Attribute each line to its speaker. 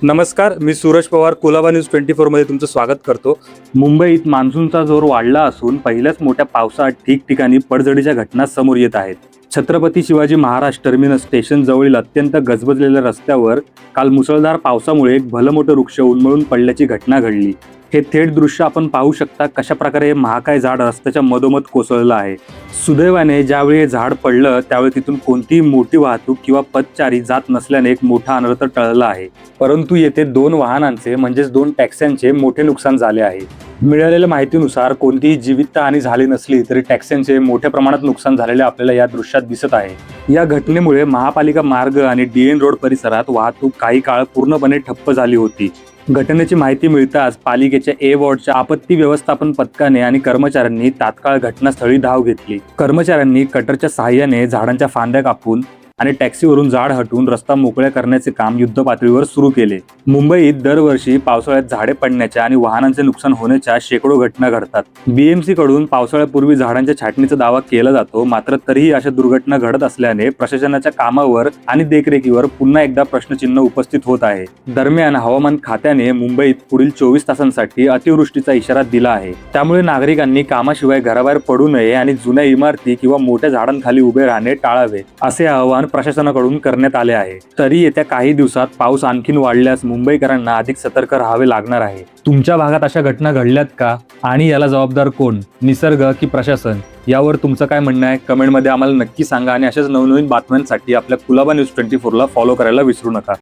Speaker 1: नमस्कार, मी सूरज पवार कुलाबा न्यूज 24 मध्ये तुमचं स्वागत करतो। मुंबईत मान्सूनचा जोर वाढला असून पहिल्याच मोठ्या पावसात ठिकठिकाणी पडझडीच्या घटना समोर येत आहेत। छत्रपती शिवाजी महाराज टर्मिनस स्टेशन जवळील अत्यंत गजबजलेल्या रस्त्यावर काल मुसळधार पावसामुळे एक भलं मोठं वृक्ष उन्मळून पडल्याची घटना घडली। हे थेट दृश्य आपण पाहू शकता कशा प्रकारे हे महाकाय झाड रस्त्याच्या मधोमध कोसळलं आहे। सुदैवाने ज्यावेळी हे झाड पडलं त्यावेळी तिथून कोणतीही मोठी वाहतूक किंवा पथचारी जात नसल्याने एक मोठा अनर्थ टळला आहे। परंतु येथे 2 वाहनांचे म्हणजेच 2 टॅक्स्यांचे मोठे नुकसान झाले आहे। मिळालेल्या माहितीनुसार कोणतीही जीवितहानी झाली नसली तरी टॅक्स्यांचे मोठ्या प्रमाणात नुकसान झालेले आपल्याला या दृश्यात दिसत आहे। या घटनेमुळे महापालिका मार्ग आणि DN रोड परिसरात वाहतूक काही काळ पूर्णपणे ठप्प झाली होती। घटनेची माहिती मिळताच पालिकेच्या A वॉर्डच्या आपत्ती व्यवस्थापन पथकाने आणि कर्मचाऱ्यांनी तात्काळ घटनास्थळी धाव घेतली। कर्मचाऱ्यांनी कटरच्या सहाय्याने झाडांच्या फांद्या कापून आणि टॅक्सीवरून झाड हटवून रस्ता मोकळा करण्याचे काम युद्धपातळीवर सुरू केले। मुंबईत दरवर्षी पावसाळ्यात झाडे पडण्याच्या आणि वाहनांचे नुकसान होण्याच्या शेकडो घटना घडतात। BMC कडून पावसाळ्यापूर्वी झाडांच्या छाटणीचा दावा केला जातो, मात्र तरीही अशा दुर्घटना घडत असल्याने प्रशासनाच्या कामावर आणि देखरेखीवर पुन्हा एकदा प्रश्नचिन्ह उपस्थित होत आहे। दरम्यान हवामान खात्याने मुंबईत पुढील 24 तासांसाठी अतिवृष्टीचा इशारा दिला आहे। त्यामुळे नागरिकांनी कामाशिवाय घराबाहेर पडू नये आणि जुन्या इमारती किंवा मोठ्या झाडांखाली उभे राहणे टाळावे, असे आवाहन प्रशासनाकडून करण्यात आले आहे। तरी येत्या काही दिवसात पाऊस आणखीन वाढल्यास मुंबईकरांना अधिक सतर्क राहावे लागणार आहे। तुमच्या भागात अशा घटना घडल्यात का आणि याला जबाबदार कोण, निसर्ग की प्रशासन? यावर तुमचं काय म्हणणं आहे कमेंटमध्ये आम्हाला नक्की सांगा आणि अशाच नवनवीन बातम्यांसाठी आपल्या कुलाबा न्यूज 24 ला फॉलो करायला विसरू नका।